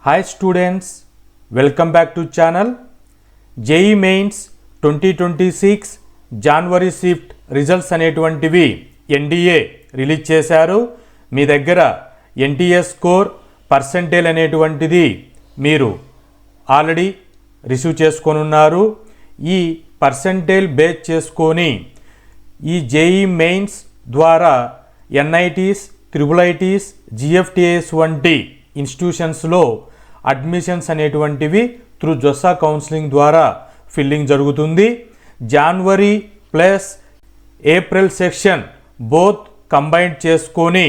Hi students, welcome back to channel. JEE Mains 2026 January shift results అనేటువంటివి NDA release చేశారు. మీ దగ్గర NTS score percentage అనేటువంటిది మీరు already receive చేసుకొని ఉన్నారు. ఈ పర్సెంటేజ్ బేస్ చేసుకొని ఈ జేఈ మెయిన్స్ ద్వారా ఎన్ఐటీస్, ట్రిపుల్-ఐటీస్, జిఎఫ్టిఎస్ వంటి ఇన్స్టిట్యూషన్స్లో అడ్మిషన్స్ అనేటువంటివి త్రూ జొస్సా కౌన్సిలింగ్ ద్వారా ఫిల్లింగ్ జరుగుతుంది. జనవరి plus April section both combine చేసుకొని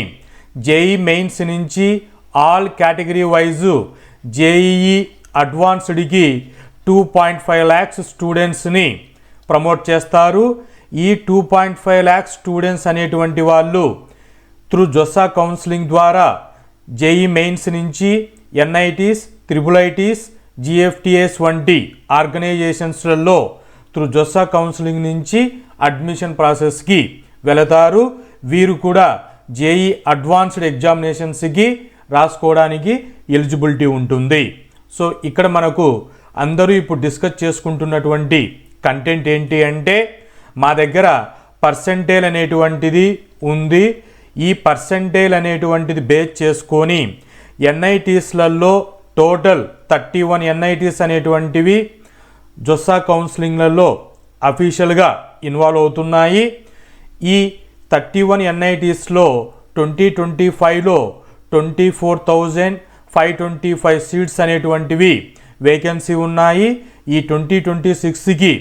జేఈ మెయిన్స్ నుంచి ఆల్ కేటగిరీ వైజు జేఈఈ అడ్వాన్స్డ్కి 2.5 lakhs స్టూడెంట్స్ని ప్రమోట్ చేస్తారు. ఈ 2.5 lakhs స్టూడెంట్స్ అనేటువంటి వాళ్ళు త్రూ జొస్సా కౌన్సిలింగ్ ద్వారా జేఈ మెయిన్స్ నుంచి ఎన్ఐటీస్, ట్రిపుల్-ఐటీస్, జిఎఫ్టిఎస్ వంటి ఆర్గనైజేషన్స్లలో త్రూ జొస్సా కౌన్సిలింగ్ నుంచి అడ్మిషన్ ప్రాసెస్కి వెళతారు. వీరు కూడా జేఈ అడ్వాన్స్డ్ ఎగ్జామినేషన్స్కి రాసుకోవడానికి ఎలిజిబిలిటీ ఉంటుంది. సో ఇక్కడ మనకు అందరూ ఇప్పుడు డిస్కస్ చేసుకుంటున్నటువంటి కంటెంట్ ఏంటి అంటే, మా దగ్గర పర్సెంటేజ్ అనేటువంటిది ఉంది. ఈ పర్సెంటేజ్ అనేటువంటిది బేస్ చేసుకొని ఎన్ఐటీస్లలో టోటల్ 31 ఎన్ఐటీస్ అనేటువంటివి జొస్సా కౌన్సిలింగ్లలో అఫీషియల్గా ఇన్వాల్వ్ అవుతున్నాయి. ఈ 31 ఎన్ఐటీస్లో 2025లో 24,525 సీట్స్ అనేటువంటివి వేకెన్సీ ఉన్నాయి. ఈ 2026కి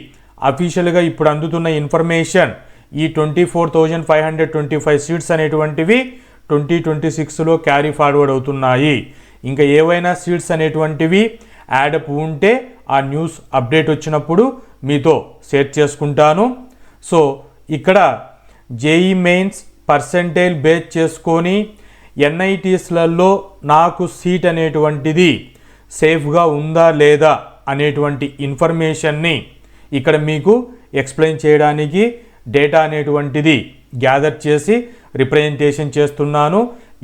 అఫీషియల్గా ఇప్పుడు అందుతున్న ఇన్ఫర్మేషన్ ఈ 24,525 సీట్స్ అనేటువంటివి 2026లో క్యారీ ఫార్వర్డ్ అవుతున్నాయి. ఇంకా ఏవైనా సీట్స్ అనేటువంటివి యాడప్ ఉంటే ఆ న్యూస్ అప్డేట్ వచ్చినప్పుడు మీతో షేర్ చేసుకుంటాను. సో ఇక్కడ జేఈ మెయిన్స్ పర్సెంటేజ్ బేస్ చేసుకొని ఎన్ఐటీస్లలో నాకు సీట్ అనేటువంటిది సేఫ్గా ఉందా లేదా అనేటువంటి ఇన్ఫర్మేషన్ని ఇక్కడ మీకు ఎక్స్ప్లెయిన్ చేయడానికి డేటా అనేటువంటిది గ్యాదర్ చేసి రిప్రజెంటేషన్ చేస్తున్నాను.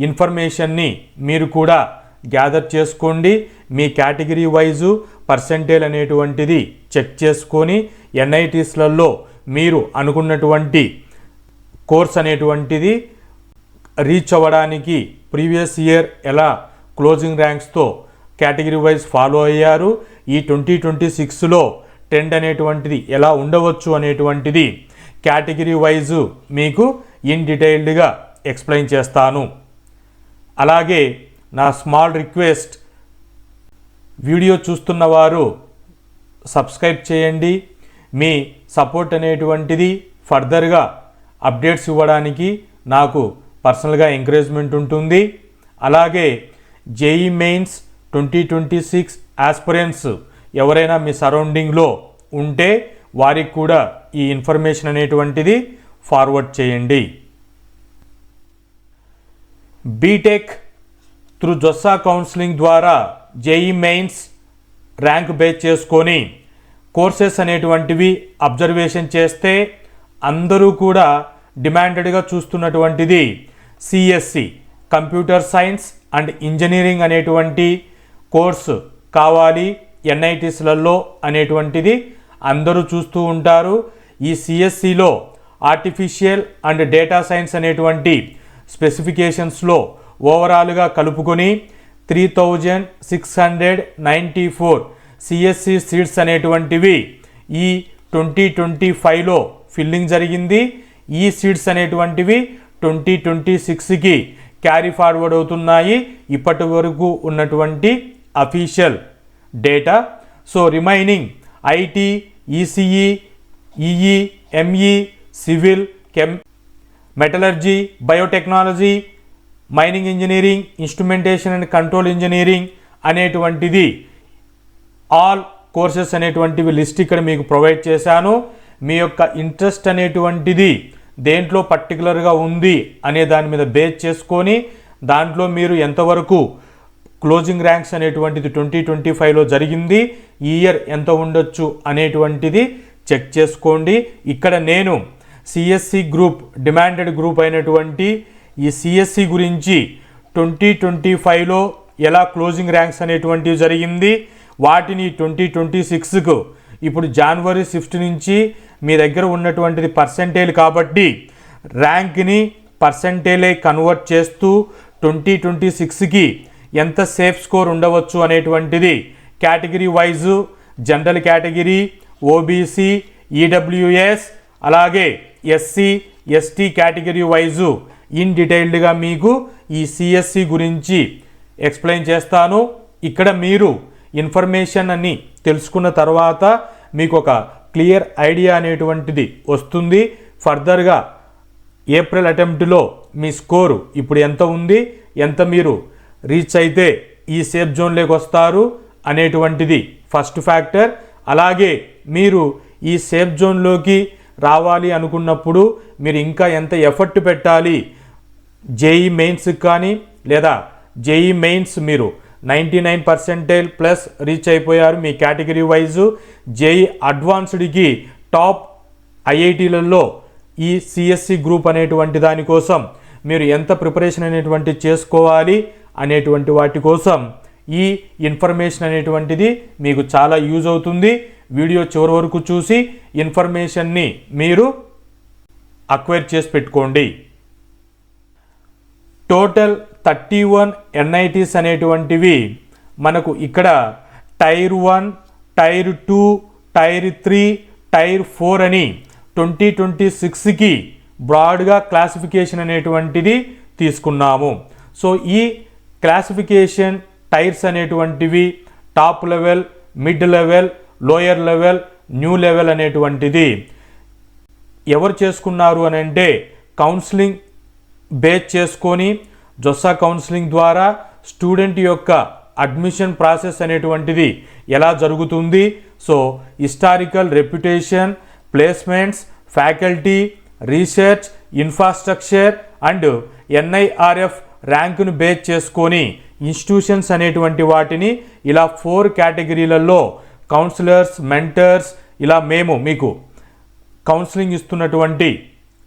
ఇన్ఫర్మేషన్ని మీరు కూడా గ్యాదర్ చేసుకోండి. మీ కేటగిరీ వైజు పర్సెంటేజ్ అనేటువంటిది చెక్ చేసుకొని ఎన్ఐటీస్లలో మీరు అనుకున్నటువంటి కోర్స్ అనేటువంటిది రీచ్ అవ్వడానికి ప్రీవియస్ ఇయర్ ఎలా క్లోజింగ్ ర్యాంక్స్తో కేటగిరీ వైజ్ ఫాలో అయ్యారు, ఈ 2026లో ట్రెండ్ అనేటువంటిది ఎలా ఉండవచ్చు అనేటువంటిది కేటగిరీ వైజు మీకు ఇన్ డీటెయిల్డ్గా ఎక్స్ప్లెయిన్ చేస్తాను. అలాగే నా స్మాల్ రిక్వెస్ట్, వీడియో చూస్తున్న వారు సబ్స్క్రైబ్ చేయండి. మీ సపోర్ట్ అనేటువంటిది ఫర్దర్గా అప్డేట్స్ ఇవ్వడానికి నాకు పర్సనల్గా ఎంకరేజ్మెంట్ ఉంటుంది. అలాగే జేఈ మెయిన్స్ 2026 ఆస్పిరెంట్స్ ఎవరైనా మీ సరౌండింగ్లో ఉంటే వారికి కూడా ఈ ఇన్ఫర్మేషన్ అనేటువంటిది ఫార్వర్డ్ చేయండి. బీటెక్ త్రూ జొస్సా కౌన్సిలింగ్ ద్వారా జేఈ మెయిన్స్ ర్యాంక్ బేస్ చేసుకొని కోర్సెస్ అనేటువంటివి అబ్జర్వేషన్ చేస్తే అందరూ కూడా డిమాండెడ్గా చూస్తున్నటువంటిది CSE, computer science and engineering అనేటువంటి కోర్సు కావాలి ఎన్ఐటీస్లలో అనేటువంటిది అందరూ చూస్తూ ఉంటారు. ఈ సిఎస్సిలో ఆర్టిఫిషియల్ అండ్ డేటా సైన్స్ అనేటువంటి స్పెసిఫికేషన్స్లో ఓవరాల్గా కలుపుకొని 3,694 సిఎస్సి సీట్స్ అనేటువంటివి ఈ 2025లో ఫిల్లింగ్ జరిగింది. ఈ సీట్స్ అనేటువంటివి 2026కి క్యారీ ఫార్వర్డ్ అవుతున్నాయి. ఇప్పటి వరకు ఉన్నటువంటి official data. So remaining IT, ECE, EE, ME, civil, metallurgy, biotechnology, mining engineering, instrumentation and control engineering అనేటువంటిది ఆల్ కోర్సెస్ అనేటువంటివి లిస్ట్ ఇక్కడ మీకు ప్రొవైడ్ చేశాను. మీ యొక్క ఇంట్రెస్ట్ అనేటువంటిది దేంట్లో పర్టికులర్గా ఉంది అనే దాని మీద బేస్ చేసుకొని దాంట్లో మీరు ఎంతవరకు క్లోజింగ్ ర్యాంక్స్ అనేటువంటిది 2025లో జరిగింది, ఈ ఇయర్ ఎంత ఉండొచ్చు అనేటువంటిది చెక్ చేసుకోండి. ఇక్కడ నేను సిఎస్సి గ్రూప్ డిమాండెడ్ గ్రూప్ అయినటువంటి ఈ సిఎస్సి గురించి 2025లో ఎలా క్లోజింగ్ ర్యాంక్స్ అనేటువంటివి జరిగింది, వాటిని 2026కు ఇప్పుడు జనవరి 5 నుంచి మీ దగ్గర ఉన్నటువంటిది పర్సెంటేజ్ కాబట్టి ర్యాంక్ని పర్సెంటేజే కన్వర్ట్ చేస్తూ 2026కి ఎంత సేఫ్ స్కోర్ ఉండవచ్చు అనేటువంటిది category wise general category, OBC, EWS అలాగే SC ST category wise in డీటెయిల్డ్గా మీకు ఈ సిఎస్సి గురించి ఎక్స్ప్లెయిన్ చేస్తాను. ఇక్కడ మీరు ఇన్ఫర్మేషన్ అన్ని తెలుసుకున్న తర్వాత మీకు ఒక క్లియర్ ఐడియా అనేటువంటిది వస్తుంది. ఫర్దర్గా ఏప్రిల్ అటెంప్ట్లో మీ స్కోరు ఇప్పుడు ఎంత ఉంది, ఎంత మీరు రీచ్ అయితే ఈ సేఫ్ జోన్లోకి వస్తారు అనేటువంటిది ఫస్ట్ ఫ్యాక్టర్. అలాగే మీరు ఈ సేఫ్ జోన్లోకి రావాలి అనుకున్నప్పుడు మీరు ఇంకా ఎంత ఎఫర్ట్ పెట్టాలి, జేఈ మెయిన్స్కి కానీ లేదా జేఈ మెయిన్స్ మీరు 99% ప్లస్ రీచ్ అయిపోయారు మీ కేటగిరీ వైజు, జేఈ అడ్వాన్స్డ్కి టాప్ ఐఐటీలలో ఈ సిఎస్సి గ్రూప్ అనేటువంటి దానికోసం మీరు ఎంత ప్రిపరేషన్ అనేటువంటి చేసుకోవాలి అనేటువంటి వాటి కోసం ఈ ఇన్ఫర్మేషన్ అనేటువంటిది మీకు చాలా యూజ్ అవుతుంది. వీడియో చివరి వరకు చూసి ఇన్ఫర్మేషన్ని మీరు అక్వైర్ చేసి పెట్టుకోండి. టోటల్ 31 ఎన్ఐటీస్ అనేటువంటివి మనకు ఇక్కడ టైర్ 1, టైర్ 2, టైర్ 3, టైర్ 4 అని 2026కి బ్రాడ్గా క్లాసిఫికేషన్ అనేటువంటిది తీసుకున్నాము. సో ఈ క్లాసిఫికేషన్ టైర్స్ అనేటువంటివి top level, mid level, lower level, new level అనేటువంటిది ఎవరు చేసుకున్నారు అని అంటే కౌన్సిలింగ్ బేస్ చేసుకొని జొస్సా కౌన్సిలింగ్ ద్వారా స్టూడెంట్ యొక్క అడ్మిషన్ ప్రాసెస్ అనేటువంటిది ఎలా జరుగుతుంది, so historical, reputation, placements, faculty, research, infrastructure and NIRF ర్యాంకును బేస్ చేసుకొని ఇన్స్టిట్యూషన్స్ అనేటువంటి వాటిని ఇలా 4 కేటగిరీలలో కౌన్సిలర్స్, మెంటర్స్ ఇలా మేము మీకు కౌన్సిలింగ్ ఇస్తున్నటువంటి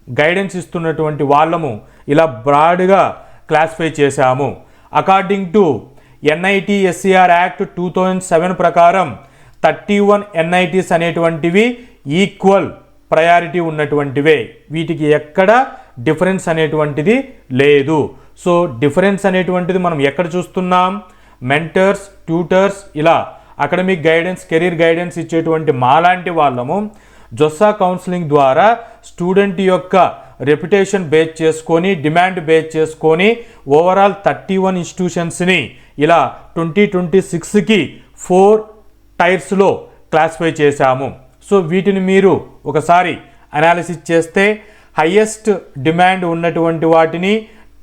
గైడెన్స్ ఇస్తున్నటువంటి వాళ్ళము ఇలా బ్రాడ్గా క్లాసిఫై చేశాము. According to NIT SCR act 2007 ప్రకారం 31 ఎన్ఐటీస్ అనేటువంటివి ఈక్వల్ ప్రయారిటీ ఉన్నటువంటివే, వీటికి ఎక్కడ డిఫరెన్స్ అనేటువంటిది లేదు. సో డిఫరెన్స్ అనేటువంటిది మనం ఎక్కడ చూస్తున్నాం, మెంటర్స్, ట్యూటర్స్ ఇలా అకాడమిక్ గైడెన్స్, కెరీర్ గైడెన్స్ ఇచ్చేటువంటి మాలాంటి వాళ్ళము జొస్సా కౌన్సిలింగ్ ద్వారా స్టూడెంట్ యొక్క రెప్యుటేషన్ బేస్ చేసుకొని, డిమాండ్ బేస్ చేసుకొని ఓవరాల్ 31 ఇన్స్టిట్యూషన్స్ని ఇలా 2026కి 4 టైర్స్లో క్లాసిఫై చేశాము. సో వీటిని మీరు ఒకసారి అనాలిసిస్ చేస్తే హయ్యెస్ట్ డిమాండ్ ఉన్నటువంటి వాటిని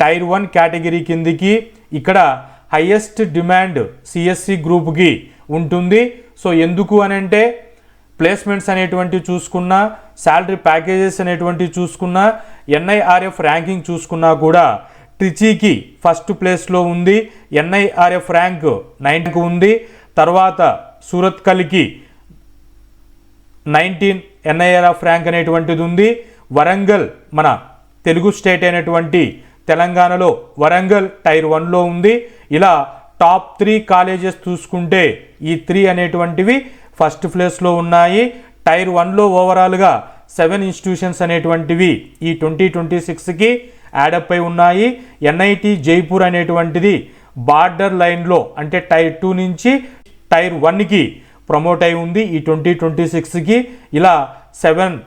టైర్ 1 కేటగిరీ కిందికి, ఇక్కడ హయ్యెస్ట్ డిమాండ్ సిఎస్సి గ్రూప్కి ఉంటుంది. సో ఎందుకు అని అంటే ప్లేస్మెంట్స్ అనేటువంటివి చూసుకున్నా, శాలరీ ప్యాకేజెస్ అనేటువంటివి చూసుకున్నా, ఎన్ఐఆర్ఎఫ్ ర్యాంకింగ్ చూసుకున్నా కూడా ట్రిచీకి ఫస్ట్ ప్లేస్లో ఉంది, ఎన్ఐఆర్ఎఫ్ ర్యాంక్ 9 ఉంది. తర్వాత సూరత్కల్కి 19 ఎన్ఐఆర్ఎఫ్ ర్యాంక్ అనేటువంటిది ఉంది. వరంగల్ మన తెలుగు స్టేట్ అయినటువంటి తెలంగాణలో వరంగల్ టైర్ 1లో ఉంది. ఇలా టాప్ 3 కాలేజెస్ చూసుకుంటే ఈ 3 అనేటువంటివి ఫస్ట్ ప్లేస్లో ఉన్నాయి. టైర్ 1లో ఓవరాల్గా 7 ఇన్స్టిట్యూషన్స్ అనేటువంటివి ఈ 2026కి యాడప్ అయి ఉన్నాయి. ఎన్ఐటి జైపూర్ అనేటువంటిది బార్డర్ లైన్లో అంటే టైర్ 2 నుంచి టైర్ 1కి ప్రమోట్ అయి ఉంది ఈ 2026కి. ఇలా 7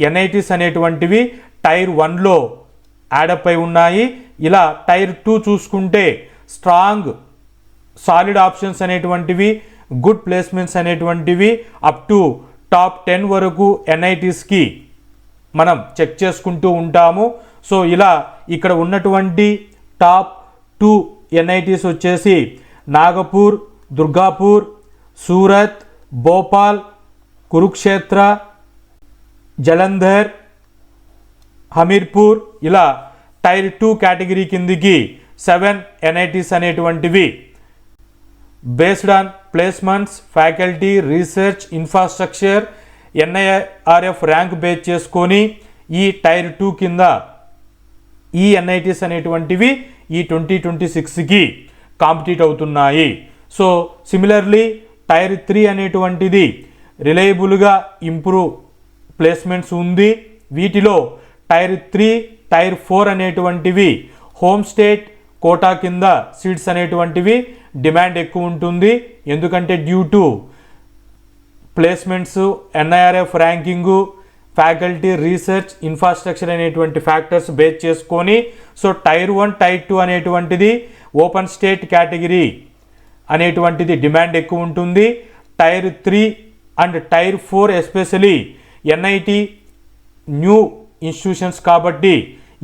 ఎన్ఐటీస్ అనేటువంటివి టైర్ 1లో యాడప్ అయి ఉన్నాయి. ఇలా టైర్ 2 చూసుకుంటే స్ట్రాంగ్ సాలిడ్ ఆప్షన్స్ అనేటువంటివి, గుడ్ ప్లేస్మెంట్స్ అనేటువంటివి అప్ టు టాప్ 10 వరకు ఎన్ఐటీస్కి మనం చెక్ చేసుకుంటూ ఉంటాము. సో ఇలా ఇక్కడ ఉన్నటువంటి టాప్ 2 ఎన్ఐటీస్ వచ్చేసి నాగపూర్, దుర్గాపూర్, సూరత్, భోపాల్, కురుక్షేత్ర, జలంధర్, హమీర్పూర్ ఇలా టైర్ 2 కేటగిరీ కిందికి 7 ఎన్ఐటీస్ అనేటువంటివి based on placements, faculty, research, infrastructure, NIRF rank base చేసుకొని ఈ టైర్ 2 కింద ఈ ఎన్ఐటీస్ అనేటువంటివి ఈ 2026కి కాంపిటీట్ అవుతున్నాయి. సో సిమిలర్లీ టైర్ 3 అనేటువంటిది రిలయబుల్గా ఇంప్రూవ్ ప్లేస్మెంట్స్ ఉంది. వీటిలో టైర్ 3, టైర్ 4 అనేటువంటివి హోమ్ స్టేట్ కోటా కింద సీట్స్ అనేటువంటివి డిమాండ్ ఎక్కువ ఉంటుంది. ఎందుకంటే due to placements, NIRF ranking, faculty, research, infrastructure అనేటువంటి ఫ్యాక్టర్స్ బేస్ చేసుకొని సో టైర్ 1, టైర్ 2 అనేటువంటిది ఓపెన్ స్టేట్ కేటగిరీ అనేటువంటిది డిమాండ్ ఎక్కువ ఉంటుంది. Tier 3 and tier 4 especially NIT new institutions కాబట్టి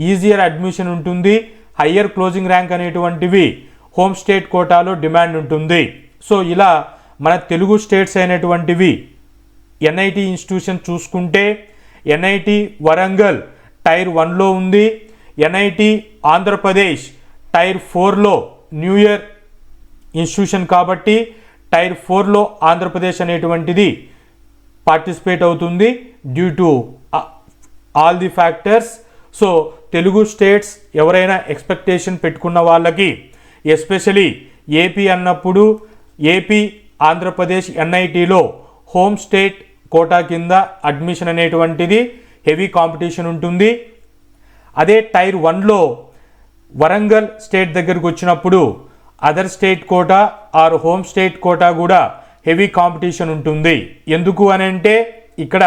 ఈజియర్ అడ్మిషన్ ఉంటుంది. హయ్యర్ క్లోజింగ్ ర్యాంక్ అనేటువంటివి హోమ్ స్టేట్ కోటాలో డిమాండ్ ఉంటుంది. సో ఇలా మన తెలుగు స్టేట్స్ అయినటువంటివి ఎన్ఐటి ఇన్స్టిట్యూషన్ చూసుకుంటే ఎన్ఐటి వరంగల్ టైర్ 1లో ఉంది. ఎన్ఐటి ఆంధ్రప్రదేశ్ టైర్ 4లో న్యూ ఇయర్ ఇన్స్టిట్యూషన్ కాబట్టి టైర్ 4లో ఆంధ్రప్రదేశ్ అనేటువంటిది పార్టిసిపేట్ అవుతుంది due to all the factors. So Telugu states ఎవరైనా ఎక్స్పెక్టేషన్ పెట్టుకున్న వాళ్ళకి ఎస్పెషలీ ఏపీ అన్నప్పుడు ఏపీ ఆంధ్రప్రదేశ్ ఎన్ఐటీలో హోమ్ స్టేట్ కోటా కింద అడ్మిషన్ అనేటువంటిది హెవీ కాంపిటీషన్ ఉంటుంది. అదే టైర్ 1లో వరంగల్ స్టేట్ దగ్గరకు వచ్చినప్పుడు other state quota or home state quota కూడా హెవీ కాంపిటీషన్ ఉంటుంది. ఎందుకు అని అంటే ఇక్కడ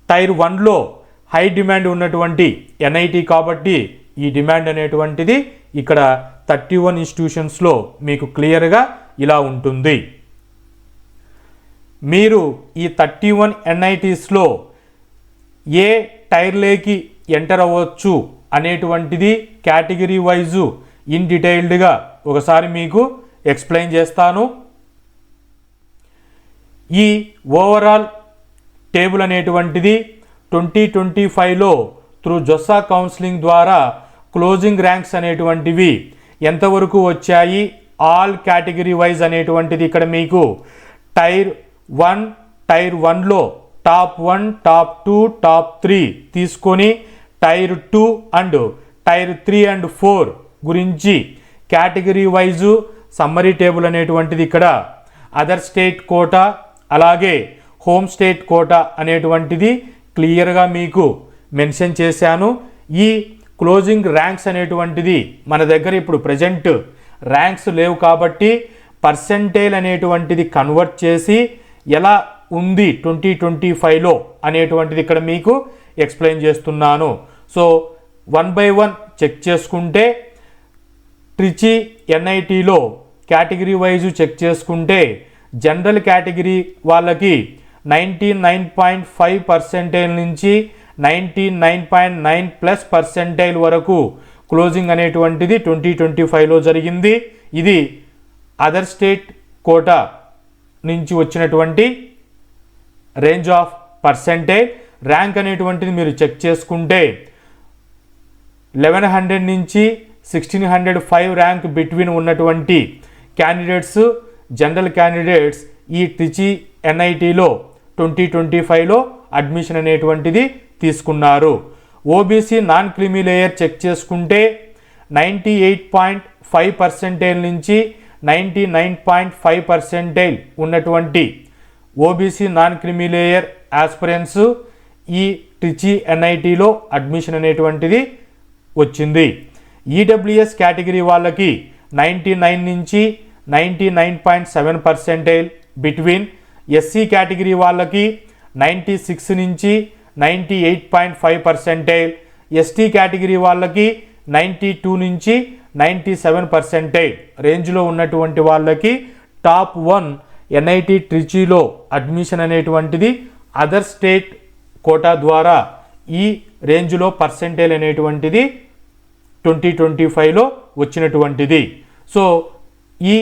టైర్ 1లో హై డిమాండ్ ఉన్నటువంటి ఎన్ఐటి కాబట్టి ఈ డిమాండ్ అనేటువంటిది ఇక్కడ 31 ఇన్స్టిట్యూషన్స్లో మీకు క్లియర్గా ఇలా ఉంటుంది. మీరు ఈ 31 ఎన్ఐటీస్లో ఏ టైర్లేకి ఎంటర్ అవ్వచ్చు అనేటువంటిది కేటగిరీ వైజు ఇన్ డీటెయిల్డ్గా ఒకసారి మీకు ఎక్స్ప్లెయిన్ చేస్తాను. ఈ ఓవరాల్ టేబుల్ అనేటువంటిది 2025లో త్రూ జొస్సా కౌన్సిలింగ్ ద్వారా క్లోజింగ్ ర్యాంక్స్ అనేటువంటివి ఎంతవరకు వచ్చాయి ఆల్ కేటగిరీ వైజ్ అనేటువంటిది ఇక్కడ మీకు టైర్ 1, టైర్ 1లో టాప్ 1, టాప్ 2, టాప్ 3 తీసుకొని టైర్ 2 అండ్ టైర్ 3 అండ్ 4 గురించి కేటగిరీ వైజు సమ్మరీ టేబుల్ అనేటువంటిది ఇక్కడ అదర్ స్టేట్ కోటా అలాగే హోమ్ స్టేట్ కోటా అనేటువంటిది క్లియర్గా మీకు మెన్షన్ చేశాను. ఈ క్లోజింగ్ ర్యాంక్స్ అనేటువంటిది మన దగ్గర ఇప్పుడు ప్రజెంట్ ర్యాంక్స్ లేవు కాబట్టి పర్సెంటేజ్ అనేటువంటిది కన్వర్ట్ చేసి ఎలా ఉంది 2025లో అనేటువంటిది ఇక్కడ మీకు ఎక్స్ప్లెయిన్ చేస్తున్నాను. సో 1 by 1 చెక్ చేసుకుంటే ట్రిచి ఎన్ఐటీలో కేటగిరీ వైజు చెక్ చేసుకుంటే జనరల్ కేటగిరీ వాళ్ళకి 99.5% నుంచి 99.9+% వరకు క్లోజింగ్ అనేటువంటిది 2025లో జరిగింది. ఇది అదర్ స్టేట్ కోటా నుంచి వచ్చినటువంటి రేంజ్ ఆఫ్ పర్సెంటేజ్. ర్యాంక్ అనేటువంటిది మీరు చెక్ చేసుకుంటే 1100 నుంచి 1605 ర్యాంక్ బిట్వీన్ ఉన్నటువంటి క్యాండిడేట్స్ జనరల్ క్యాండిడేట్స్ ఈ ట్రిచి ఎన్ఐటీలో 2025లో అడ్మిషన్ అనేటువంటిది తీసుకున్నారు. OBC non creamy layer check చేసుకుంటే 98.5% నుంచి 99.5% ఉన్నటువంటి OBC non creamy layer aspirants ఈ ట్రిచి ఎన్ఐటీలో అడ్మిషన్ అనేటువంటిది వచ్చింది. ఈడబ్ల్యూఎస్ కేటగిరీ వాళ్ళకి 99 నుంచి 99.7% బిట్వీన్, ఎస్సీ కేటగిరీ వాళ్ళకి 96 నుంచి 98.5%, ఎస్టీ కేటగిరీ వాళ్ళకి 92 నుంచి 97% రేంజ్లో ఉన్నటువంటి వాళ్ళకి టాప్ 1 ఎన్ఐటి ట్రిచీలో అడ్మిషన్ అనేటువంటిది అదర్ స్టేట్ కోటా ద్వారా ఈ రేంజ్లో పర్సెంటేజ్ అనేటువంటిది 2025లో వచ్చినటువంటిది. సో ఈ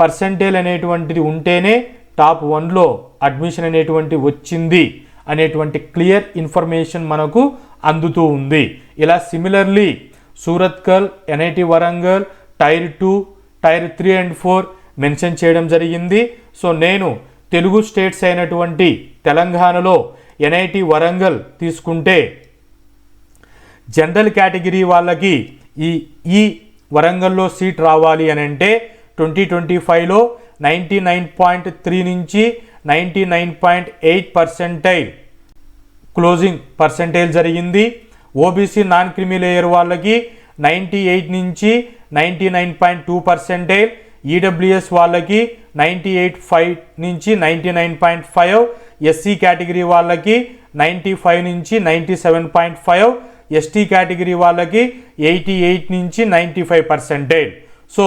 పర్సెంటేజ్ అనేటువంటిది ఉంటేనే టాప్ 1లో అడ్మిషన్ అనేటువంటి వచ్చింది అనేటువంటి క్లియర్ ఇన్ఫర్మేషన్ మనకు అందుతూ ఉంది. ఇలా similarly Surathkal, NIT Warangal, tier 2, tier 3 and 4 mention చేయడం జరిగింది. సో నేను తెలుగు స్టేట్స్ అయినటువంటి తెలంగాణలో ఎన్ఐటి వరంగల్ తీసుకుంటే జనరల్ కేటగిరీ వాళ్ళకి ఈ వరంగల్లో సీట్ రావాలి అని అంటే 2025లో 99.3 నుంచి 99.8% క్లోజింగ్ పర్సెంటేజ్ జరిగింది. ఓబీసీ నాన్ క్రిమీ లేయర్ వాళ్ళకి 98 నుంచి 99.2%, ఈడబ్ల్యూఎస్ వాళ్ళకి 98.5 నుంచి 99.5, ఎస్సీ కేటగిరీ వాళ్ళకి 95 నుంచి 97.5, ఎస్టీ కేటగిరీ వాళ్ళకి 88 నుంచి 95%. సో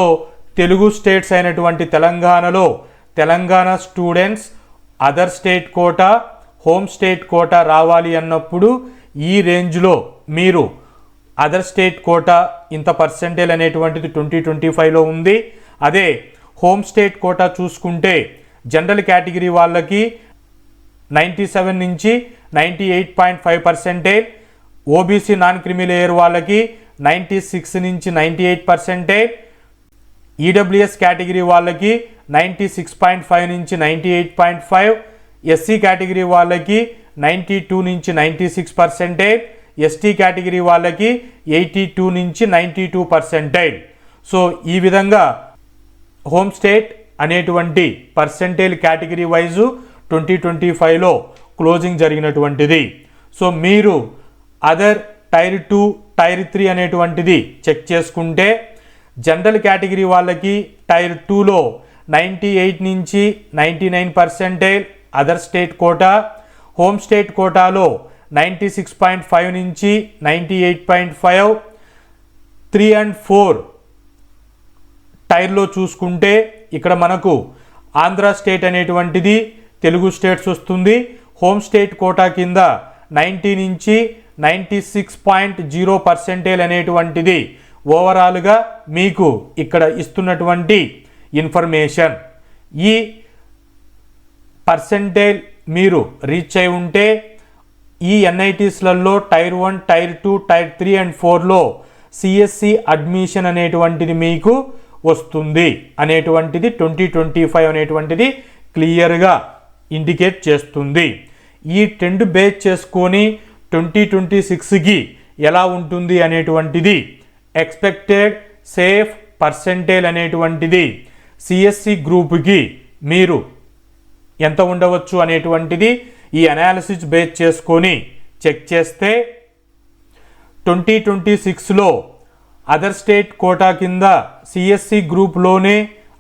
తెలుగు స్టేట్స్ అయినటువంటి తెలంగాణలో Telangana students other state quota, home state quota రావాలి అన్నప్పుడు ఈ రేంజ్లో మీరు అదర్ స్టేట్ కోటా ఇంత పర్సెంటేజ్ అనేటువంటిది 2025లో ఉంది. అదే హోమ్ స్టేట్ కోటా చూసుకుంటే జనరల్ కేటగిరీ వాళ్ళకి 97 నుంచి 98.5%, ఓబీసీ నాన్ క్రిమీ లేయర్ వాళ్ళకి 96 నుంచి 98%, ఈడబ్ల్యూఎస్ కేటగిరీ వాళ్ళకి 96.5 నుంచి 98.5, ఎస్సీ కేటగిరీ వాళ్ళకి 92 నుంచి 96%, ఎస్టీ కేటగిరీ వాళ్ళకి 82 నుంచి 92%. సో ఈ విధంగా హోమ్ స్టేట్ అనేటువంటి పర్సెంటేజ్ కేటగిరీ వైజు 2025లో క్లోజింగ్ జరిగినటువంటిది. సో మీరు అదర్ టైర్ 2, టైర్ 3 అనేటువంటిది చెక్ చేసుకుంటే జనరల్ కేటగిరీ వాళ్ళకి టైర్ 2లో 98 నుంచి 99% other state quota, home state కోటాలో 96.5 నుంచి 98.5, 3 and 4 టైర్లో చూసుకుంటే ఇక్కడ మనకు ఆంధ్ర స్టేట్ అనేటువంటిది తెలుగు స్టేట్స్ వస్తుంది. హోమ్ స్టేట్ కోటా కింద 90 నుంచి 96.0% అనేటువంటిది ఓవరాల్గా మీకు ఇక్కడ ఇస్తున్నటువంటి ఇన్ఫర్మేషన్. ఈ పర్సెంటేజ్ మీరు రీచ్ అయి ఉంటే ఈ ఎన్ఐటీస్లలో టైర్ 1, టైర్ 2, టైర్ 3 and 4లో సిఎస్సి అడ్మిషన్ అనేటువంటిది మీకు వస్తుంది అనేటువంటిది 2025 అనేటువంటిది క్లియర్గా ఇండికేట్ చేస్తుంది. ఈ ట్రెండ్ బేస్ చేసుకొని 2026కి ఎలా ఉంటుంది అనేటువంటిది ఎక్స్పెక్టెడ్ సేఫ్ పర్సెంటేజ్ అనేటువంటిది సిఎస్సి గ్రూప్కి మీరు ఎంత ఉండవచ్చు అనేటువంటిది ఈ అనాలిసిస్ బేస్ చేసుకొని చెక్ చేస్తే 2026లో అదర్ స్టేట్ కోటా కింద సిఎస్సి గ్రూప్లోనే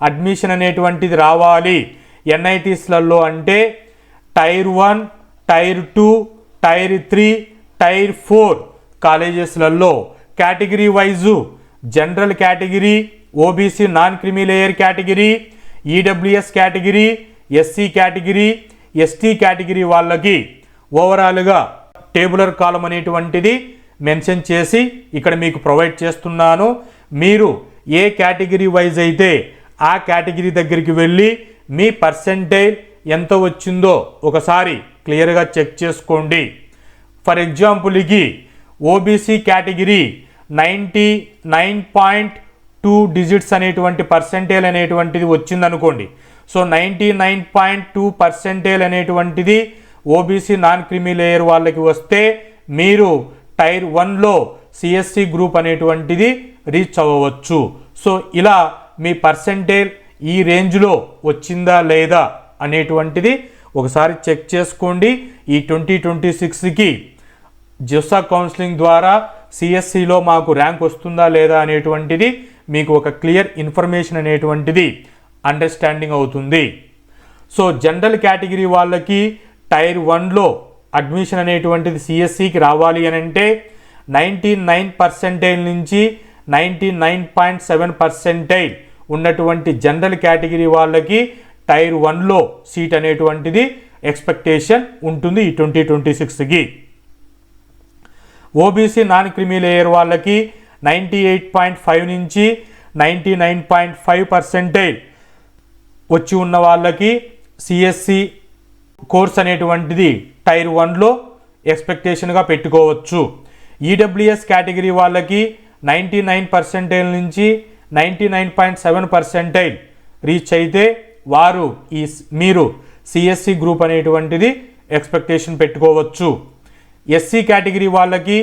అడ్మిషన్ అనేటువంటిది రావాలి ఎన్ఐటీస్లలో అంటే టైర్ 1, టైర్ 2, టైర్ 3, టైర్ 4 కాలేజెస్లలో category wise general category, OBC non creamy layer category, EWS category, SC category, ST category వాళ్ళకి ఓవరాల్గా టేబులర్ కాలం అనేటువంటిది మెన్షన్ చేసి ఇక్కడ మీకు ప్రొవైడ్ చేస్తున్నాను. మీరు ఏ కేటగిరీ వైజ్ అయితే ఆ కేటగిరీ దగ్గరికి వెళ్ళి మీ పర్సెంటేజ్ ఎంత వచ్చిందో ఒకసారి క్లియర్గా చెక్ చేసుకోండి. ఫర్ ఎగ్జాంపుల్కి ఓబీసీ కేటగిరీ 99.2 డిజిట్స్ అనేటువంటి పర్సెంటేజ్ అనేటువంటిది వచ్చిందనుకోండి. సో 99.2% అనేటువంటిది ఓబీసీ నాన్ క్రిమీ లేయర్ వాళ్ళకి వస్తే మీరు టైర్ 1లో సిఎస్సి గ్రూప్ అనేటువంటిది రీచ్ అవ్వవచ్చు. సో ఇలా మీ పర్సెంటేజ్ ఈ రేంజ్లో వచ్చిందా లేదా అనేటువంటిది ఒకసారి చెక్ చేసుకోండి. ఈ 2026కి జోసా కౌన్సిలింగ్ ద్వారా సిఎస్సిలో మాకు ర్యాంక్ వస్తుందా లేదా అనేటువంటిది మీకు ఒక క్లియర్ ఇన్ఫర్మేషన్ అనేటువంటిది అండర్స్టాండింగ్ అవుతుంది. సో జనరల్ కేటగిరీ వాళ్ళకి టైర్ 1లో అడ్మిషన్ అనేటువంటిది సిఎస్సికి రావాలి అని అంటే 99% నుంచి 99.7% ఉన్నటువంటి జనరల్ కేటగిరీ వాళ్ళకి టైర్ 1లో సీట్ అనేటువంటిది ఎక్స్పెక్టేషన్ ఉంటుంది ఈ 2026కి. ఓబీసీ నాన్ క్రిమీ లేయర్ వాళ్ళకి 98.5 నుంచి 99.5% వచ్చి ఉన్న వాళ్ళకి సిఎస్సి కోర్స్ అనేటువంటిది టైర్ 1లో ఎక్స్పెక్టేషన్గా పెట్టుకోవచ్చు. ఈడబ్ల్యూఎస్ కేటగిరీ వాళ్ళకి 99% నుంచి 99.7% రీచ్ అయితే వారు మీరు సిఎస్సి గ్రూప్ అనేటువంటిది ఎక్స్పెక్టేషన్ పెట్టుకోవచ్చు. ఎస్సీ కేటగిరీ వాళ్ళకి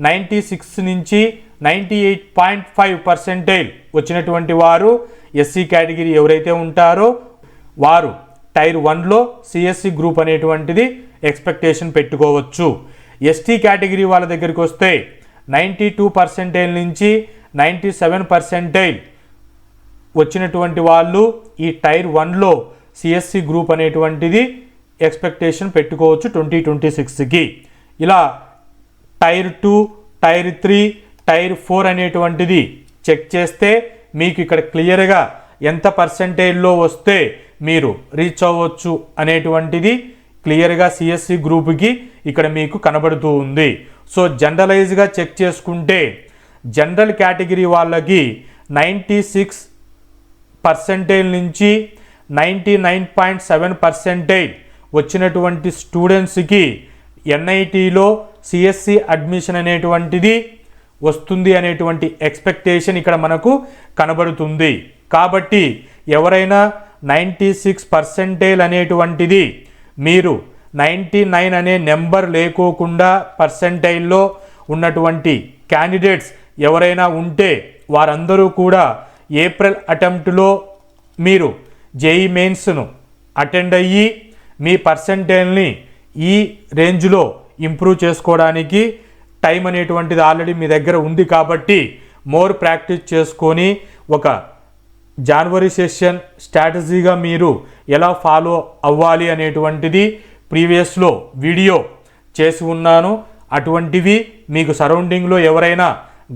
96 నుంచి 98.5% వచ్చినటువంటి వారు ఎస్సీ కేటగిరీ ఎవరైతే ఉంటారో వారు టైర్ 1లో సిఎస్సి గ్రూప్ అనేటువంటిది ఎక్స్పెక్టేషన్ పెట్టుకోవచ్చు. ఎస్టీ కేటగిరీ వాళ్ళ దగ్గరికి వస్తే 92% నుంచి 97% వచ్చినటువంటి వాళ్ళు ఈ టైర్ 1లో సిఎస్సి గ్రూప్ అనేటువంటిది ఎక్స్పెక్టేషన్ పెట్టుకోవచ్చు 2026కి. ఇలా టైర్ 2, టైర్ 3, టైర్ 4 అనేటువంటిది చెక్ చేస్తే మీకు ఇక్కడ క్లియర్గా ఎంత పర్సెంటేజ్లో వస్తే మీరు రీచ్ అవ్వచ్చు అనేటువంటిది క్లియర్గా సిఎస్సి గ్రూప్కి ఇక్కడ మీకు కనబడుతూ ఉంది. సో జనరలైజ్గా చెక్ చేసుకుంటే జనరల్ కేటగిరీ వాళ్ళకి 96% నుంచి 99.7% వచ్చినటువంటి స్టూడెంట్స్కి ఎన్ఐటీలో సిఎస్సి అడ్మిషన్ అనేటువంటిది వస్తుంది అనేటువంటి ఎక్స్పెక్టేషన్ ఇక్కడ మనకు కనబడుతుంది. కాబట్టి ఎవరైనా 96% అనేటువంటిది మీరు 99 అనే నెంబర్ లేకోకుండా పర్సెంటైల్లో ఉన్నటువంటి క్యాండిడేట్స్ ఎవరైనా ఉంటే వారందరూ కూడా ఏప్రిల్ అటెంప్ట్లో మీరు జేఈ మెయిన్స్ను అటెండ్ అయ్యి మీ పర్సెంటైల్ని ఈ రేంజ్లో ఇంప్రూవ్ చేసుకోవడానికి టైం అనేటువంటిది ఆల్రెడీ మీ దగ్గర ఉంది. కాబట్టి మోర్ ప్రాక్టీస్ చేసుకొని ఒక జనవరి సెషన్ స్ట్రాటజీగా మీరు ఎలా ఫాలో అవ్వాలి అనేటువంటిది ప్రీవియస్లో వీడియో చేసి ఉన్నాను. అటువంటివి మీకు సరౌండింగ్లో ఎవరైనా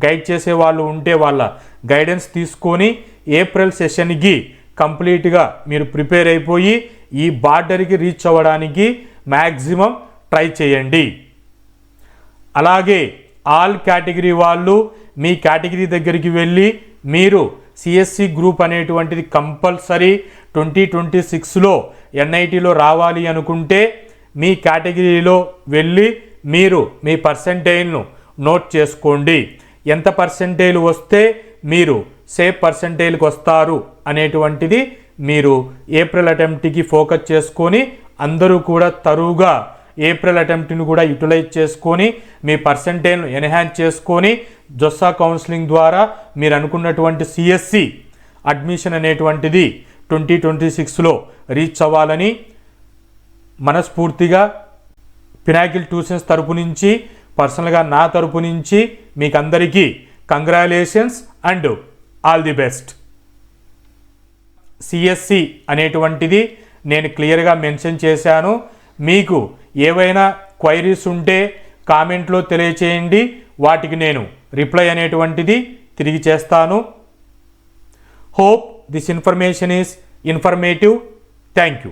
గైడ్ చేసే వాళ్ళు ఉంటే వాళ్ళ గైడెన్స్ తీసుకొని ఏప్రిల్ సెషన్కి కంప్లీట్గా మీరు ప్రిపేర్ అయిపోయి ఈ బార్డర్కి రీచ్ అవ్వడానికి మ్యాక్సిమం ట్రై చేయండి. అలాగే ఆల్ కేటగిరీ వాళ్ళు మీ కేటగిరీ దగ్గరికి వెళ్ళి మీరు సిఎస్సి గ్రూప్ అనేటువంటిది కంపల్సరీ 2026లో ఎన్ఐటీలో రావాలి అనుకుంటే మీ కేటగిరీలో వెళ్ళి మీరు మీ పర్సెంటేజ్ను నోట్ చేసుకోండి. ఎంత పర్సెంటేజ్ వస్తే మీరు సేఫ్ పర్సెంటేజ్కి వస్తారు అనేటువంటిది మీరు ఏప్రిల్ అటెంప్ట్కి ఫోకస్ చేసుకొని అందరూ కూడా తరువుగా ఏప్రిల్ అటెంప్ట్ని కూడా యూటిలైజ్ చేసుకొని మీ పర్సెంటేజ్ను ఎన్హాన్స్ చేసుకొని జొస్సా కౌన్సిలింగ్ ద్వారా మీరు అనుకున్నటువంటి సిఎస్సి అడ్మిషన్ అనేటువంటిది 2026లో రీచ్ అవ్వాలని మనస్ఫూర్తిగా పినాకిల్ ట్యూషన్స్ తరపు నుంచి పర్సనల్గా నా తరపు నుంచి మీకు అందరికీ congratulations and all the best. CSC అనేటువంటిది నేను క్లియర్గా మెన్షన్ చేశాను. మీకు ఏవైనా క్వైరీస్ ఉంటే కామెంట్లో తెలియచేయండి, వాటికి నేను రిప్లై అనేటువంటిది తిరిగి చేస్తాను. Hope this information is informative. Thank you.